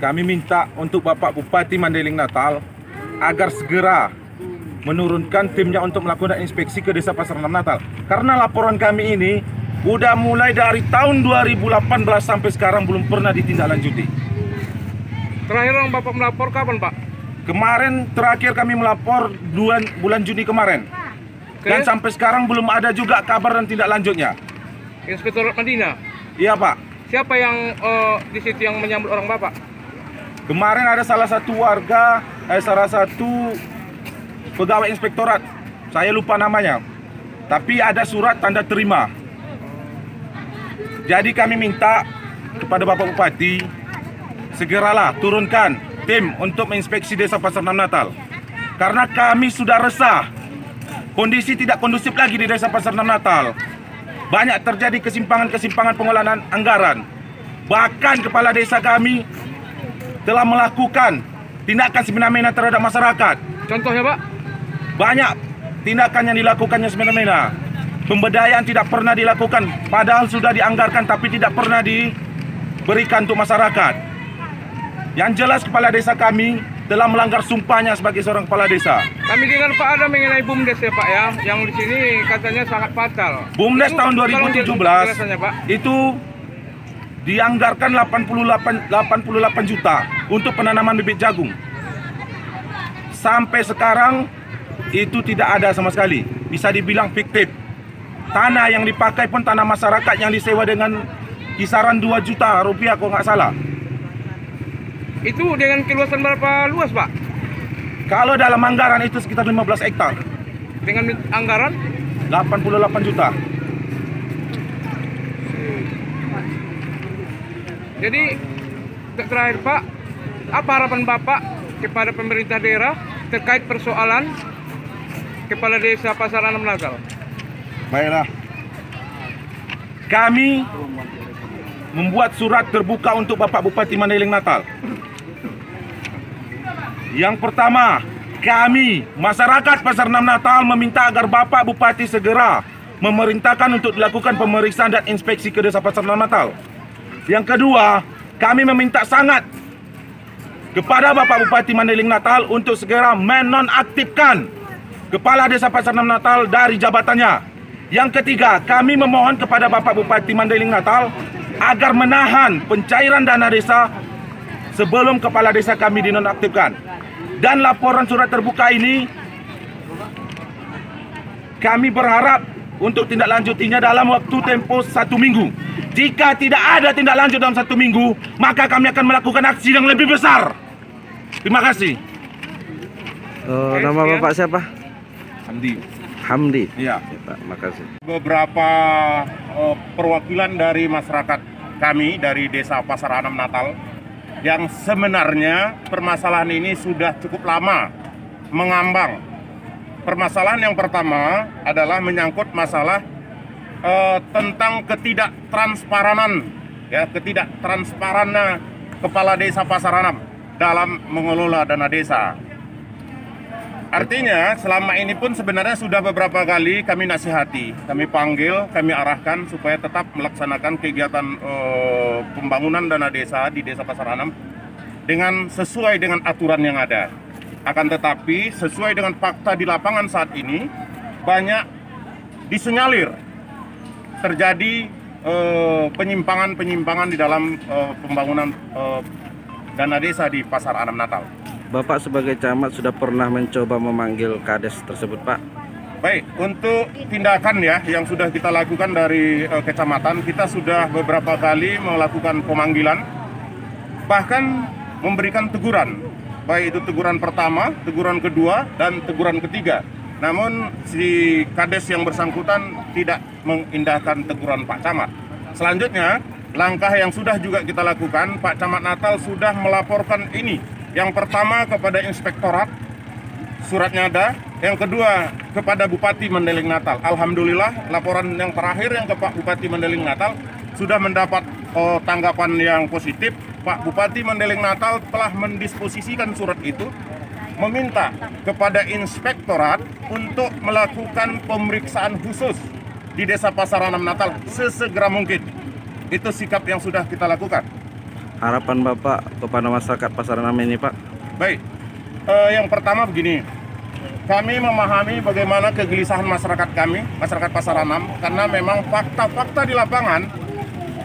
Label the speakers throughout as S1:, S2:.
S1: Kami minta untuk Bapak Bupati Mandailing Natal agar segera menurunkan timnya untuk melakukan inspeksi ke Desa Pasar 6 Natal. Karena laporan kami ini udah mulai dari tahun 2018 sampai sekarang belum pernah ditindaklanjuti.
S2: Terakhir yang Bapak melapor kapan, Pak?
S1: Kemarin terakhir kami melapor bulan Juni kemarin. Dan sampai sekarang belum ada juga kabar dan tindak lanjutnya.
S2: Inspektorat Madinah?
S1: Iya, Pak.
S2: Siapa yang di situ yang menyambut orang Bapak?
S1: Kemarin ada salah satu warga, salah satu pegawai inspektorat. Saya lupa namanya. Tapi ada surat tanda terima. Jadi kami minta kepada Bapak Bupati segeralah turunkan tim untuk menginspeksi Desa Pasar 6 Natal. Karena kami sudah resah. Kondisi tidak kondusif lagi di Desa Pasar 6 Natal. Banyak terjadi kesimpangan-kesimpangan pengelolaan anggaran. Bahkan kepala desa kami telah melakukan tindakan semena-mena terhadap masyarakat.
S2: Contohnya, Pak?
S1: Banyak tindakan yang dilakukannya semena-mena. Pemberdayaan tidak pernah dilakukan, padahal sudah dianggarkan tapi tidak pernah diberikan untuk masyarakat. Yang jelas kepala desa kami telah melanggar sumpahnya sebagai seorang kepala desa.
S2: Kami dengar Pak ada mengenai BUMDes ya Pak ya, yang di sini katanya sangat fatal.
S1: BUMDes tahun 2017
S2: Pak,
S1: itu dianggarkan 88 juta untuk penanaman bibit jagung. Sampai sekarang itu tidak ada sama sekali. Bisa dibilang fiktif. Tanah yang dipakai pun tanah masyarakat yang disewa dengan kisaran 2 juta rupiah kalau nggak salah.
S2: Itu dengan keluasan berapa luas, Pak?
S1: Kalau dalam anggaran itu sekitar 15 hektar.
S2: Dengan anggaran?
S1: 88 juta.
S2: Jadi, terakhir Pak, apa harapan Bapak kepada pemerintah daerah terkait persoalan Kepala Desa Pasar 6 Natal?
S1: Baiklah. Kami membuat surat terbuka untuk Bapak Bupati Mandailing Natal. Yang pertama, kami, masyarakat Pasar 6 Natal meminta agar Bapak Bupati segera memerintahkan untuk dilakukan pemeriksaan dan inspeksi ke Desa Pasar 6 Natal. Yang kedua, kami meminta sangat kepada Bapak Bupati Mandailing Natal untuk segera menonaktifkan Kepala Desa Pasar 6 Natal dari jabatannya. Yang ketiga, kami memohon kepada Bapak Bupati Mandailing Natal agar menahan pencairan dana desa sebelum kepala desa kami dinonaktifkan. Dan laporan surat terbuka ini kami berharap untuk tindak lanjutinya dalam waktu tempo 1 minggu. Jika tidak ada tindak lanjut dalam 1 minggu, maka kami akan melakukan aksi yang lebih besar. Terima kasih.
S3: Nama Bapak siapa?
S1: Hamdi.
S3: Hamdi.
S1: Iya.
S3: Pak, makasih.
S4: Beberapa perwakilan dari masyarakat kami dari Desa Pasar 6 Natal yang sebenarnya permasalahan ini sudah cukup lama mengambang. Permasalahan yang pertama adalah menyangkut masalah tentang ketidaktransparan Kepala Desa Pasar 6 dalam mengelola dana desa. Artinya selama ini pun sebenarnya sudah beberapa kali kami nasihati, kami panggil, kami arahkan supaya tetap melaksanakan kegiatan pembangunan dana desa di Desa Pasar 6 dengan sesuai dengan aturan yang ada. Akan tetapi sesuai dengan fakta di lapangan saat ini banyak disenyalir terjadi penyimpangan-penyimpangan di dalam pembangunan dana desa di Pasar 6 Natal.
S3: Bapak sebagai camat sudah pernah mencoba memanggil kades tersebut, Pak?
S4: Baik, untuk tindakan ya yang sudah kita lakukan dari kecamatan, kita sudah beberapa kali melakukan pemanggilan, bahkan memberikan teguran, baik itu teguran pertama, teguran kedua, dan teguran ketiga. Namun si kades yang bersangkutan tidak mengindahkan teguran Pak Camat. Selanjutnya, langkah yang sudah juga kita lakukan, Pak Camat Natal sudah melaporkan ini. Yang pertama kepada inspektorat, suratnya ada. Yang kedua kepada Bupati Mandailing Natal. Alhamdulillah laporan yang terakhir yang ke Pak Bupati Mandailing Natal sudah mendapat tanggapan yang positif. Pak Bupati Mandailing Natal telah mendisposisikan surat itu, meminta kepada inspektorat untuk melakukan pemeriksaan khusus di Desa Pasar 6 Natal sesegera mungkin. Itu sikap yang sudah kita lakukan.
S3: harapan Bapak kepada masyarakat Pasar 6 ini, Pak?
S4: Baik, yang pertama begini, kami memahami bagaimana kegelisahan masyarakat kami, masyarakat Pasar 6, karena memang fakta-fakta di lapangan,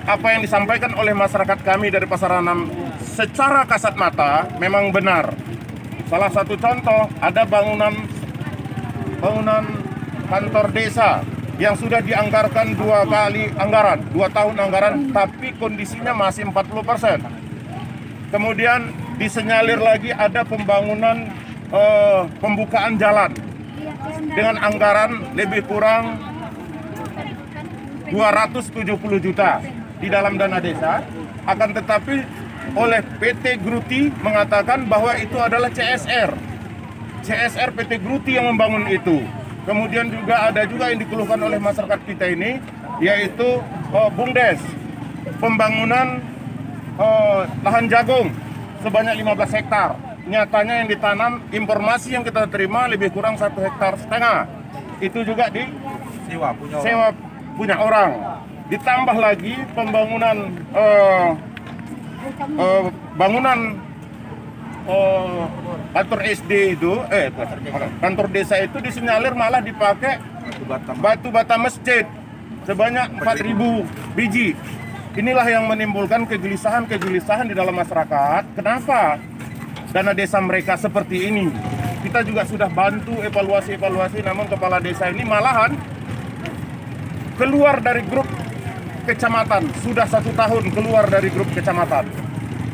S4: apa yang disampaikan oleh masyarakat kami dari Pasar 6 secara kasat mata memang benar. Salah satu contoh, ada bangunan kantor desa yang sudah dianggarkan 2 tahun anggaran, tapi kondisinya masih 40%. Kemudian disenyalir lagi ada pembangunan pembukaan jalan dengan anggaran lebih kurang 270 juta di dalam dana desa, akan tetapi oleh PT Gruti mengatakan bahwa itu adalah CSR PT Gruti yang membangun itu. Kemudian juga ada yang dikeluhkan oleh masyarakat kita ini, yaitu BUMDes, pembangunan lahan jagung sebanyak 15 hektar. Nyatanya yang ditanam, informasi yang kita terima lebih kurang 1,5 hektar. Itu juga di sewa punya orang. Ditambah lagi pembangunan bangunan kantor SD itu, kantor desa itu disinyalir malah dipakai batu bata masjid sebanyak 4.000 biji. Inilah yang menimbulkan kegelisahan di dalam masyarakat. Kenapa dana desa mereka seperti ini? Kita juga sudah bantu evaluasi, namun kepala desa ini malahan keluar dari grup kecamatan. Sudah 1 tahun keluar dari grup kecamatan.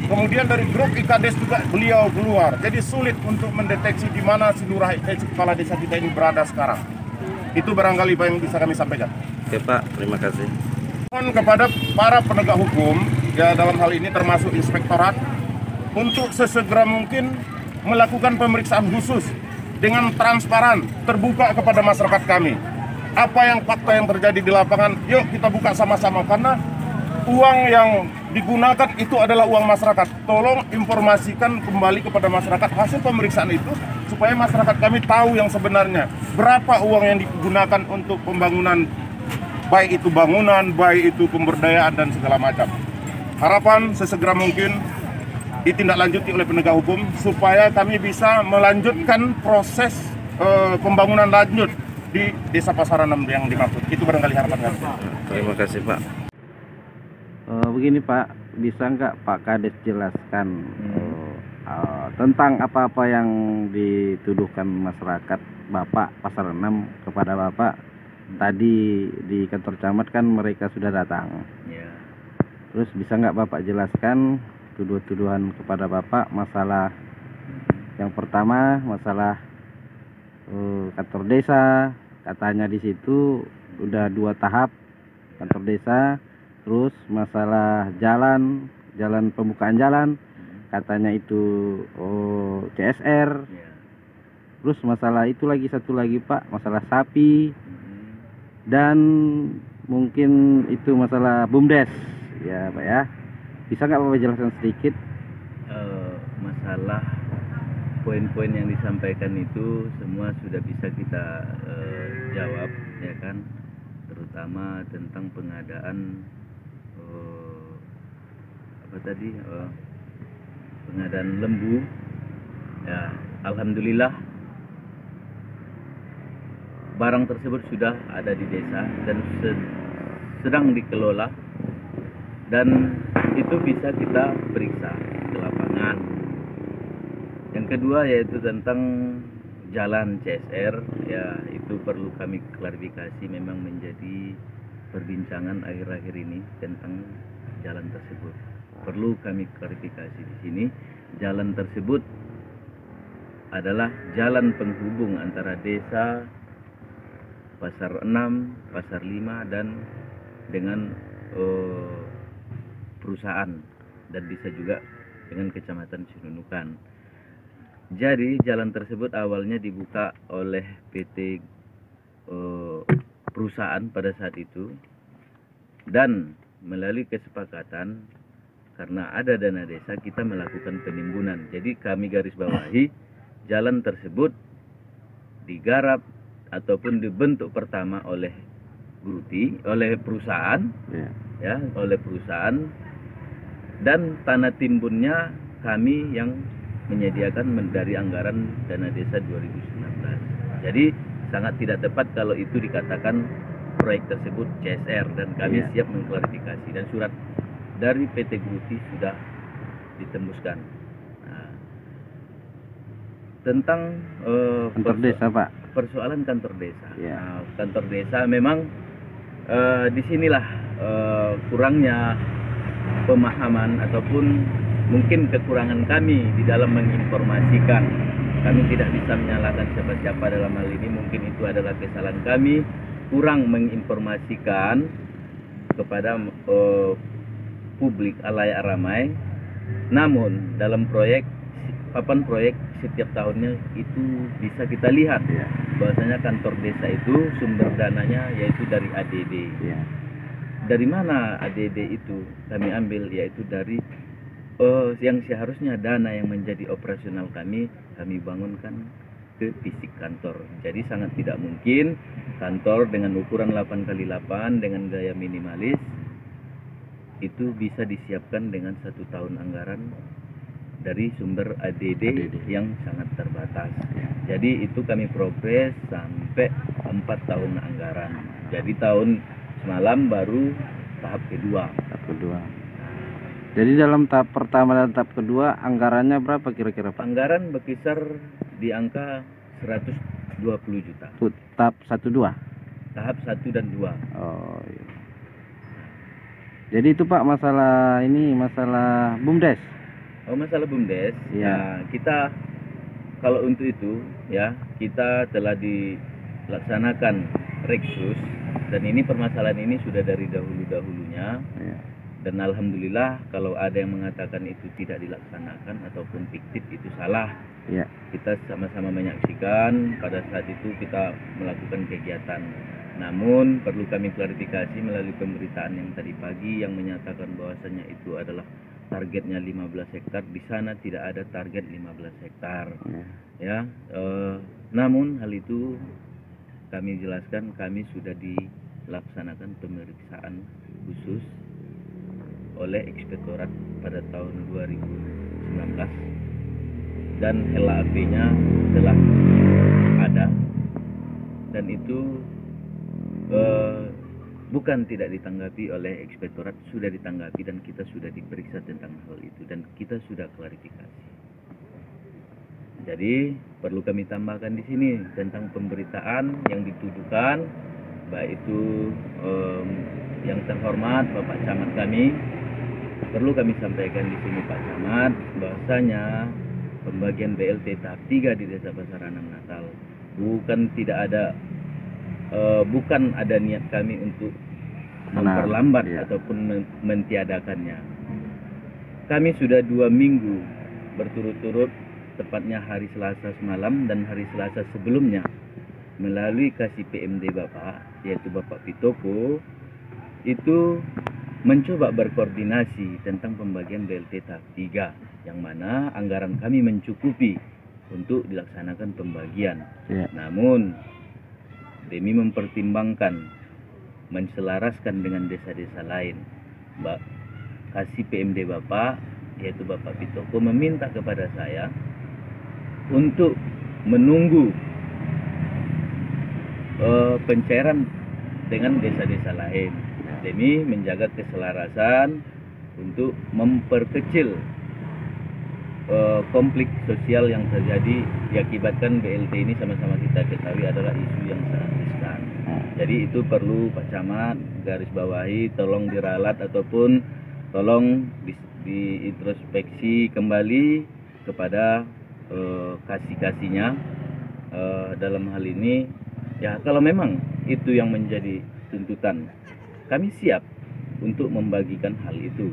S4: Kemudian dari grup IKADES juga beliau keluar. Jadi sulit untuk mendeteksi di mana si lurah kepala desa kita ini berada sekarang. Itu barangkali yang bisa kami sampaikan.
S3: Oke Pak, terima kasih.
S4: Mohon kepada para penegak hukum, ya dalam hal ini termasuk inspektorat, untuk sesegera mungkin melakukan pemeriksaan khusus dengan transparan, terbuka kepada masyarakat kami. Apa yang fakta yang terjadi di lapangan, yuk kita buka sama-sama, karena uang yang digunakan itu adalah uang masyarakat. Tolong informasikan kembali kepada masyarakat hasil pemeriksaan itu, supaya masyarakat kami tahu yang sebenarnya berapa uang yang digunakan untuk pembangunan, baik itu bangunan, baik itu pemberdayaan dan segala macam. Harapan sesegera mungkin ditindaklanjuti oleh penegak hukum supaya kami bisa melanjutkan proses pembangunan lanjut di Desa Pasar 6 yang dimaksud. Itu barangkali harapan kami.
S3: Terima kasih Pak. Begini Pak, bisa nggak Pak Kades jelaskan tentang apa-apa yang dituduhkan masyarakat Bapak Pasar 6 kepada Bapak? Tadi di kantor camat kan mereka sudah datang.
S5: Ya.
S3: Terus bisa nggak Bapak jelaskan tuduhan kepada Bapak masalah yang pertama, masalah kantor desa, katanya di situ udah 2 tahap kantor desa. Terus masalah jalan pembukaan jalan, katanya itu CSR. Terus masalah itu lagi, satu lagi Pak, masalah sapi. Dan mungkin itu masalah BUMDes, ya Pak ya. Bisa nggak Bapak jelaskan sedikit?
S5: Masalah poin-poin yang disampaikan itu semua sudah bisa kita jawab, ya kan? Terutama tentang pengadaan pengadaan lembu. Ya, alhamdulillah barang tersebut sudah ada di desa dan sedang dikelola, dan itu bisa kita periksa ke lapangan. Yang kedua yaitu tentang jalan CSR, ya itu perlu kami klarifikasi, memang menjadi perbincangan akhir-akhir ini tentang jalan tersebut. Perlu kami klarifikasi di sini, jalan tersebut adalah jalan penghubung antara desa Pasar 6, Pasar 5 dan dengan perusahaan, dan bisa juga dengan Kecamatan Sinunukan. Jadi jalan tersebut awalnya dibuka oleh PT perusahaan pada saat itu, dan melalui kesepakatan karena ada dana desa kita melakukan penimbunan. Jadi kami garis bawahi jalan tersebut digarap ataupun dibentuk pertama oleh Gruti, oleh perusahaan, ya, oleh perusahaan dan tanah timbunnya kami yang menyediakan dari anggaran dana desa 2019. Jadi sangat tidak tepat kalau itu dikatakan proyek tersebut CSR, dan kami siap mengklarifikasi, dan surat dari PT Gruti sudah ditembuskan. Nah, tentang
S3: Kantor desa, Pak.
S5: persoalan kantor desa.
S3: Ya.
S5: Nah, kantor desa memang disinilah kurangnya pemahaman ataupun mungkin kekurangan kami di dalam menginformasikan. Kami tidak bisa menyalahkan siapa-siapa dalam hal ini. Mungkin itu adalah kesalahan kami, kurang menginformasikan kepada publik halayak ramai. Namun dalam papan proyek setiap tahunnya itu bisa kita lihat bahwasanya kantor desa itu sumber dananya yaitu dari ADD. Dari mana ADD itu kami ambil? Yaitu dari yang seharusnya dana yang menjadi operasional kami bangunkan ke fisik kantor. Jadi sangat tidak mungkin kantor dengan ukuran 8x8 dengan gaya minimalis itu bisa disiapkan dengan 1 tahun anggaran dari sumber ADD yang sangat terbatas. Jadi itu kami progres sampai 4 tahun anggaran. Jadi tahun semalam baru tahap kedua.
S3: Jadi dalam tahap pertama dan tahap kedua anggarannya berapa kira-kira, Pak?
S5: Anggaran berkisar di angka 120 juta.
S3: Tahap 1-2?
S5: Tahap 1 dan 2.
S3: Oh iya. Jadi itu Pak masalah BUMDes.
S5: Oh, masalah BUMDes.
S3: Iya.
S5: Nah, kita kalau untuk itu ya, kita telah dilaksanakan Reksus, dan ini permasalahan ini sudah dari dahulunya.
S3: Iya.
S5: Dan alhamdulillah kalau ada yang mengatakan itu tidak dilaksanakan ataupun fiktif, itu salah.
S3: Iya.
S5: Kita sama-sama menyaksikan pada saat itu kita melakukan kegiatan. Namun perlu kami klarifikasi melalui pemberitaan yang tadi pagi yang menyatakan bahwasanya itu adalah targetnya 15 hektar. Di sana tidak ada target 15 hektar. Ya, namun hal itu kami jelaskan, kami sudah dilaksanakan pemeriksaan khusus oleh Inspektorat pada tahun 2019 dan LAP-nya telah ada, dan itu bukan tidak ditanggapi oleh Inspektorat, sudah ditanggapi dan kita sudah diperiksa tentang hal itu dan kita sudah klarifikasi. Jadi perlu kami tambahkan di sini tentang pemberitaan yang dituduhkan, baik itu yang terhormat Bapak Camat kami. Perlu kami sampaikan di sini Pak Camat bahwasanya pembagian BLT tahap 3 di Desa Pasar Anam Natal bukan ada niat kami untuk memperlambat ataupun mentiadakannya. Kami sudah 2 minggu berturut-turut, tepatnya hari Selasa semalam dan hari Selasa sebelumnya, melalui kasih PMD Bapak, yaitu Bapak Pitoko, itu mencoba berkoordinasi tentang pembagian BLT tahap 3, yang mana anggaran kami mencukupi untuk dilaksanakan pembagian. Namun demi mempertimbangkan, menselaraskan dengan desa-desa lain, kasih PMD Bapak, yaitu Bapak Pitoko, meminta kepada saya untuk menunggu pencairan dengan desa-desa lain demi menjaga keselarasan untuk memperkecil konflik sosial yang terjadi diakibatkan BLT ini sama-sama kita ketahui adalah isu yang sangat riskan. Jadi itu perlu Pak Camat garis bawahi, tolong diralat ataupun tolong diintrospeksi kembali kepada kasih-kasihnya dalam hal ini. Ya, kalau memang itu yang menjadi tuntutan, kami siap untuk membagikan hal itu.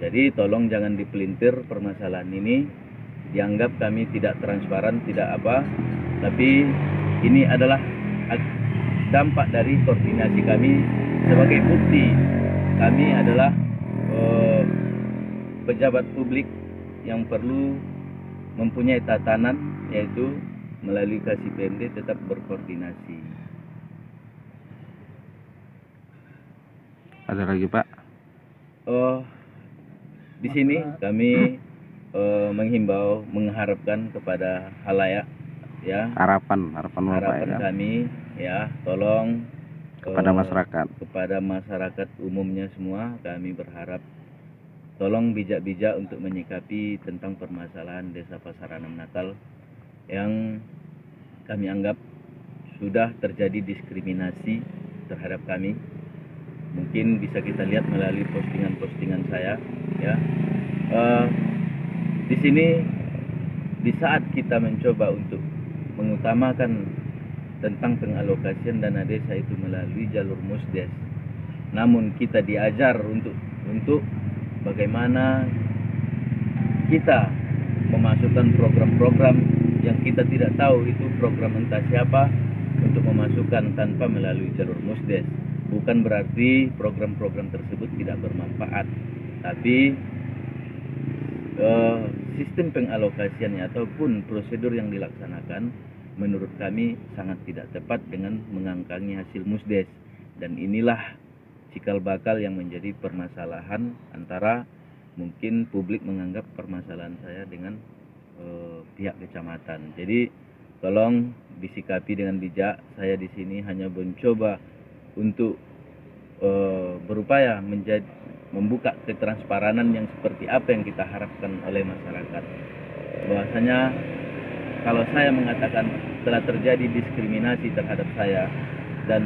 S5: Jadi tolong jangan dipelintir permasalahan ini, dianggap kami tidak transparan, tidak apa, tapi ini adalah dampak dari koordinasi kami. Sebagai bukti, kami adalah pejabat publik yang perlu mempunyai tatanan, yaitu melalui kasih PMD tetap berkoordinasi.
S3: Ada lagi Pak?
S5: di sini kami menghimbau, mengharapkan kepada halayak, ya,
S3: harapan Bapak
S5: harapan
S3: ya,
S5: kami, ya, tolong
S3: kepada masyarakat.
S5: kepada masyarakat umumnya semua, kami berharap tolong bijak-bijak untuk menyikapi tentang permasalahan Desa Pasaran 6 Natal yang kami anggap sudah terjadi diskriminasi terhadap kami. Mungkin bisa kita lihat melalui postingan-postingan saya, ya. Di sini, di saat kita mencoba untuk mengutamakan tentang pengalokasian dana desa itu melalui jalur Musdes, namun kita diajar untuk bagaimana kita memasukkan program-program yang kita tidak tahu itu program entah siapa untuk memasukkan tanpa melalui jalur Musdes. Bukan berarti program-program tersebut tidak bermanfaat, tapi sistem pengalokasiannya ataupun prosedur yang dilaksanakan menurut kami sangat tidak tepat dengan mengangkangi hasil Musdes. Dan inilah cikal bakal yang menjadi permasalahan antara mungkin publik menganggap permasalahan saya dengan pihak kecamatan. Jadi tolong disikapi dengan bijak. Saya di sini hanya mencoba untuk berupaya membuka ketransparanan yang seperti apa yang kita harapkan oleh masyarakat. Bahwasanya kalau saya mengatakan telah terjadi diskriminasi terhadap saya dan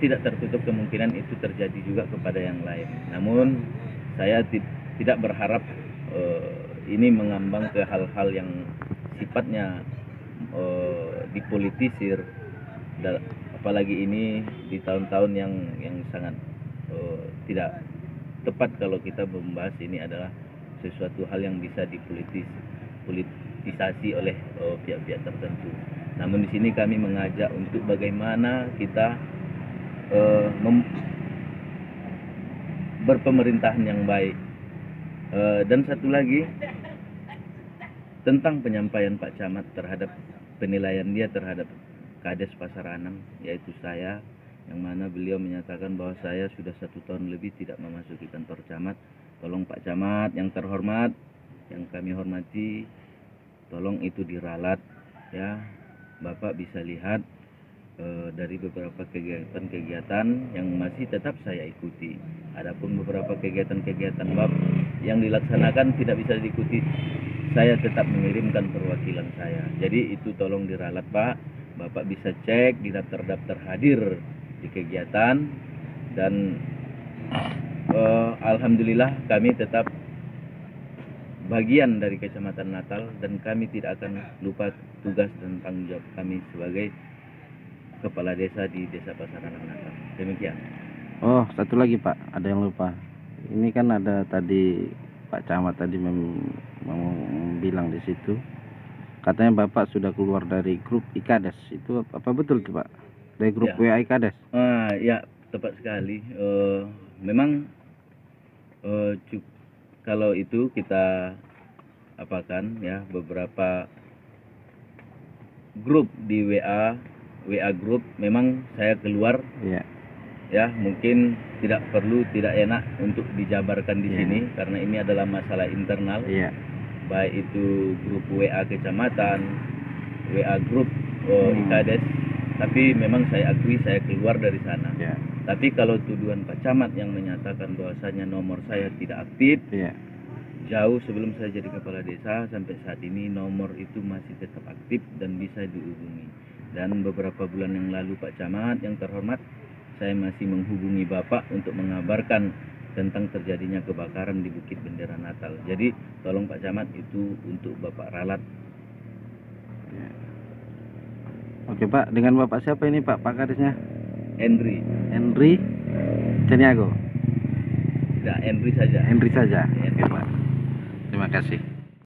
S5: tidak tertutup kemungkinan itu terjadi juga kepada yang lain. Namun saya tidak berharap ini mengambang ke hal-hal yang sifatnya dipolitisir, apalagi ini di tahun-tahun yang sangat tidak tepat kalau kita membahas ini adalah sesuatu hal yang bisa dipolitisasi oleh pihak-pihak tertentu. Namun di sini kami mengajak untuk bagaimana kita berpemerintahan yang baik. Dan satu lagi tentang penyampaian Pak Camat terhadap penilaian dia terhadap Kades Pasaran 6, yaitu saya, yang mana beliau menyatakan bahwa saya sudah 1 tahun lebih tidak memasuki kantor camat. Tolong Pak Camat yang terhormat, yang kami hormati, tolong itu diralat, ya. Bapak bisa lihat dari beberapa kegiatan-kegiatan yang masih tetap saya ikuti. Adapun beberapa kegiatan-kegiatan Bapak yang dilaksanakan tidak bisa diikuti, saya tetap mengirimkan perwakilan saya. Jadi itu tolong diralat, Pak. Bapak bisa cek di daftar-daftar hadir di kegiatan, dan alhamdulillah kami tetap bagian dari Kecamatan Natal dan kami tidak akan lupa tugas dan tanggung jawab kami sebagai kepala desa di Desa Pasaran 6 Natal. Demikian.
S3: Oh, satu lagi Pak, ada yang lupa. Ini kan ada tadi Pak Camat tadi bilang di situ, katanya Bapak sudah keluar dari grup IKADES. Itu apa betul tuh Pak? Dari grup
S5: Ya.
S3: WA IKADES?
S5: Ya, tepat sekali. Memang kalau itu kita apakan ya, beberapa grup di WA grup memang saya keluar.
S3: Iya.
S5: Ya, mungkin tidak enak untuk dijabarkan di sini karena ini adalah masalah internal.
S3: Iya.
S5: Baik itu grup WA kecamatan, WA grup IKADES, tapi memang saya akui saya keluar dari sana.
S3: Iya.
S5: Tapi kalau tuduhan Pak Camat yang menyatakan bahwasanya nomor saya tidak aktif,
S3: Iya.
S5: jauh sebelum saya jadi kepala desa sampai saat ini nomor itu masih tetap aktif dan bisa dihubungi. Dan beberapa bulan yang lalu Pak Camat yang terhormat, saya masih menghubungi Bapak untuk mengabarkan tentang terjadinya kebakaran di Bukit Bendera Natal. Jadi tolong Pak Camat itu untuk Bapak ralat.
S3: Ya. Oke Pak, dengan Bapak siapa ini Pak Kadesnya?
S5: Henry
S3: Caniago.
S5: Tidak, Henry saja.
S3: Henry saja.
S5: Henry.
S3: Oke Pak. Terima kasih.